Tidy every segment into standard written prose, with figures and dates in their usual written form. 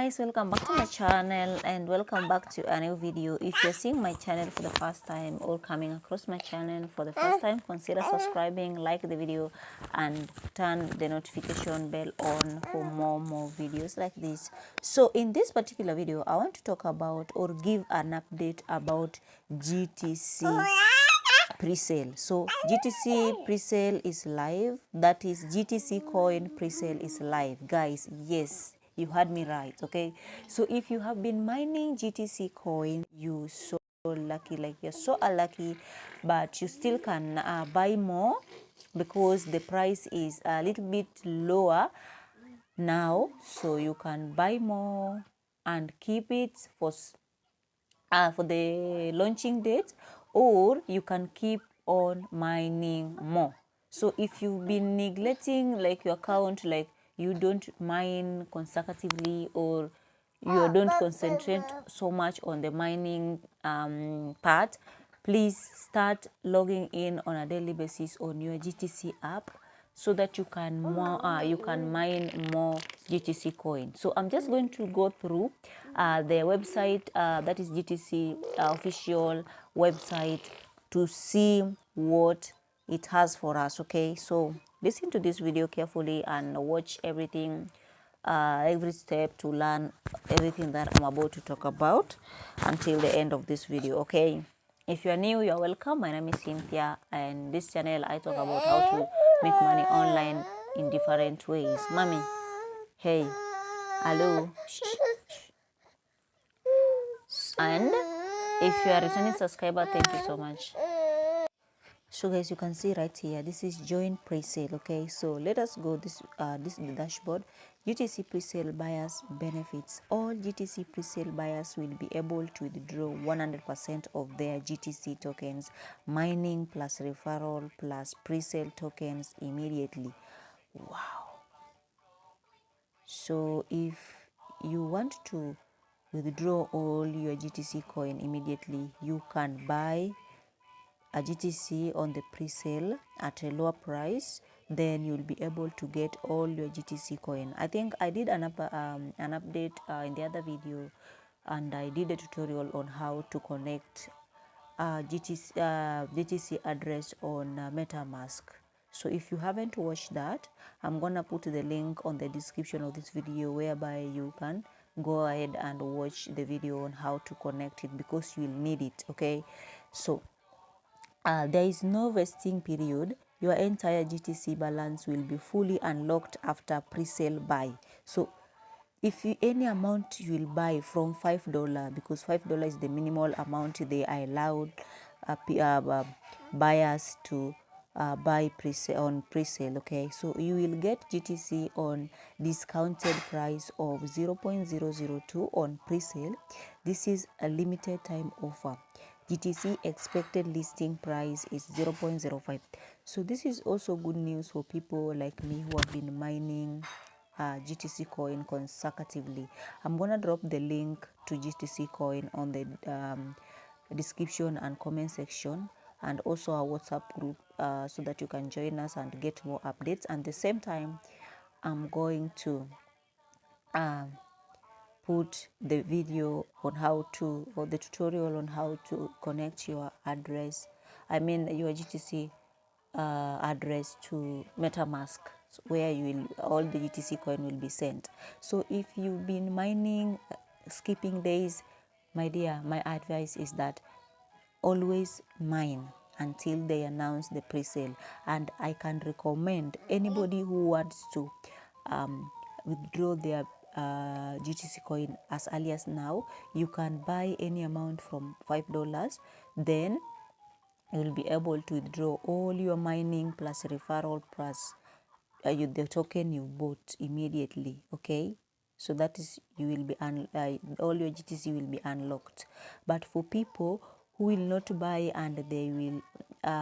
guys, welcome back to my channel and welcome back to a new video. If you're seeing my channel for the first time or coming across my channel for the first time, consider subscribing, like the video and turn the notification bell on for more videos like this. So in this particular video, I want to talk about or give an update about GTC pre-sale. So GTC pre-sale is live. That is GTC coin pre-sale is live, guys. Yes, you heard me right. Okay, so if you have been mining GTC coin, you so lucky, like you're so unlucky, but you still can buy more because the price is a little bit lower now, so you can buy more and keep it for the launching date, or you can keep on mining more. So if you've been neglecting like your account, like you don't mine consecutively or you don't concentrate so much on the mining part, please start logging in on a daily basis on your GTC app so that you can mine more GTC coin. So I'm just going to go through the website, that is GTC official website, to see what it has for us. Okay, so listen to this video carefully and watch everything, every step, to learn everything that I'm about to talk about until the end of this video. Okay, if you are new, you're welcome. My name is Cynthia, and this channel I talk about how to make money online in different ways. Mommy, hey, hello. Shh, shh. And if you are a returning subscriber, thank you so much. So guys, you can see right here, this is join pre-sale. Okay, so let us go. This is the dashboard. GTC pre-sale buyers benefits. All GTC pre-sale buyers will be able to withdraw 100% of their GTC tokens, mining plus referral plus pre-sale tokens immediately. Wow. So if you want to withdraw all your GTC coin immediately, you can buy a GTC on the pre-sale at a lower price. Then you'll be able to get all your GTC coin. I think I did an update in the other video, and I did a tutorial on how to connect GTC address on MetaMask. So if you haven't watched that, I'm gonna put the link on the description of this video, whereby you can go ahead and watch the video on how to connect it, because you'll need it. Okay, so there is no vesting period. Your entire GTC balance will be fully unlocked after pre-sale buy. So if any amount you will buy from $5, because $5 is the minimal amount they are allowed buyers to buy on pre-sale. Okay, so you will get GTC on discounted price of 0.002 on pre-sale. This is a limited time offer. GTC expected listing price is 0.05. So this is also good news for people like me who have been mining GTC coin consecutively. I'm gonna drop the link to GTC coin on the description and comment section, and also our WhatsApp group, so that you can join us and get more updates. And at the same time, I'm going to put the video on how to, or the tutorial on how to connect your address, I mean your GTC address to MetaMask, where you will, all the GTC coin will be sent. So if you've been mining, skipping days, my dear, my advice is that always mine until they announce the pre-sale. And I can recommend anybody who wants to withdraw their GTC coin as early as now, you can buy any amount from $5. Then you will be able to withdraw all your mining plus referral plus the token you bought immediately. Okay, so that is, you will be all your GTC will be unlocked. But for people who will not buy and they will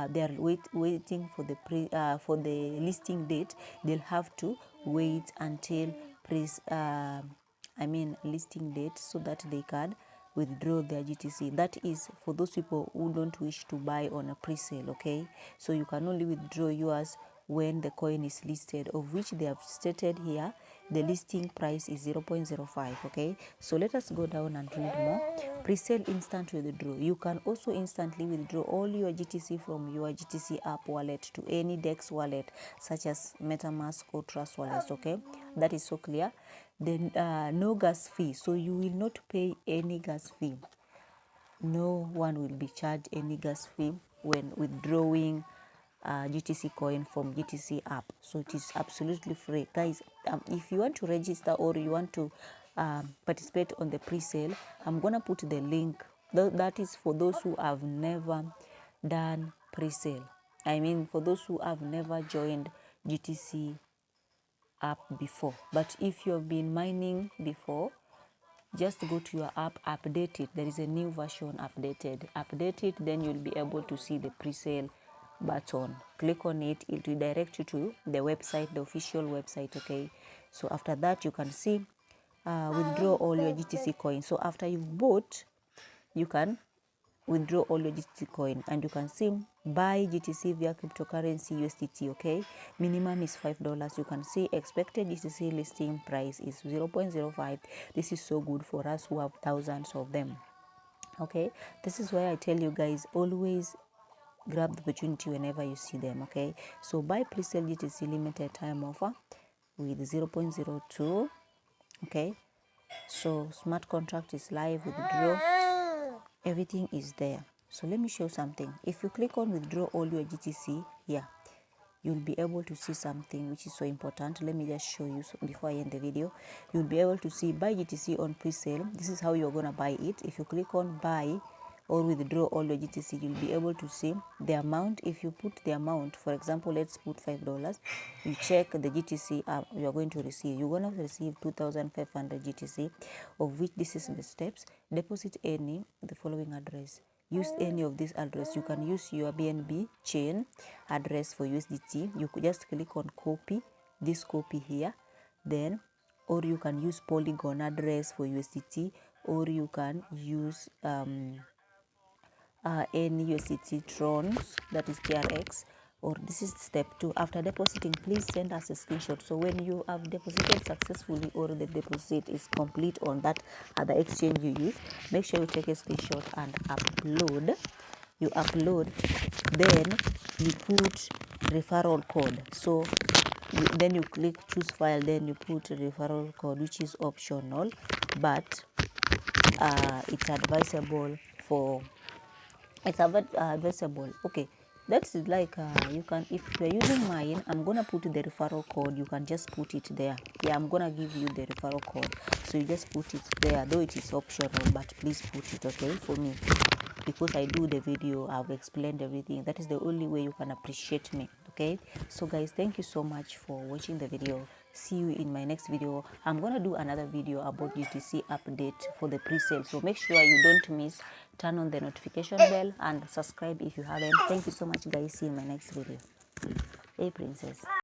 they are waiting for the for the listing date, they'll have to wait until listing date, so that they can withdraw their GTC. That is for those people who don't wish to buy on a pre-sale. Okay, so you can only withdraw yours when the coin is listed, of which they have stated here the listing price is 0.05. Okay, so let us go down and read more. Pre-sale instant withdraw. You can also instantly withdraw all your GTC from your GTC app wallet to any DEX wallet such as MetaMask or Trust wallets. Okay, that is so clear. Then no gas fee, so you will not pay any gas fee. No one will be charged any gas fee when withdrawing GTC coin from GTC app. So it is absolutely free, guys. If you want to register or you want to participate on the pre-sale, I'm gonna put the link. That is for those who have never done pre-sale. I mean, for those who have never joined GTC app before. But if you have been mining before, just go to your app, update it. There is a new version updated. Update it, then you'll be able to see the pre-sale button. Click on it, it will direct you to the website, the official website. Okay, so after that you can see withdraw all your GTC coins. So after you've bought, you can withdraw all your GTC coin, and you can see buy GTC via cryptocurrency USDT. Okay, minimum is $5. You can see expected GTC listing price is 0.05. This is so good for us who have thousands of them. Okay, this is why I tell you guys, always grab the opportunity whenever you see them. Okay, so buy pre-sale GTC limited time offer with 0.02. okay, so smart contract is live, withdraw, everything is there. So let me show something. If you click on withdraw all your GTC here, you'll be able to see something which is so important. Let me just show you before I end the video. You'll be able to see buy GTC on pre-sale. This is how you're gonna buy it. If you click on buy or withdraw all your GTC, you'll be able to see the amount. If you put the amount, for example, let's put $5, you check the GTC you're going to receive. You're going to receive 2,500 GTC, of which this is the steps. Deposit any the following address. Use any of this address. You can use your BNB chain address for USDT. You could just click on copy, this copy here, then, or you can use Polygon address for USDT, or you can use any USDT Trons, that is TRX, or this is step 2. After depositing, please send us a screenshot. So when you have deposited successfully or the deposit is complete on that other exchange you use, make sure you take a screenshot and upload. You upload, then you put referral code. So then you click choose file, then you put referral code, which is optional, but it's advisable for advisable. Okay, that's like you can, if you're using mine, I'm gonna put the referral code. You can just put it there. Yeah, I'm gonna give you the referral code, so you just put it there, though it is optional, but please put it. Okay, for me, because I do the video, I've explained everything. That is the only way you can appreciate me. Okay, so guys, thank you so much for watching the video. See you in my next video. I'm gonna do another video about GTC update for the pre-sale, so make sure you don't miss. Turn on the notification bell and subscribe if you haven't. Thank you so much, guys. See you in my next video. Hey, princess.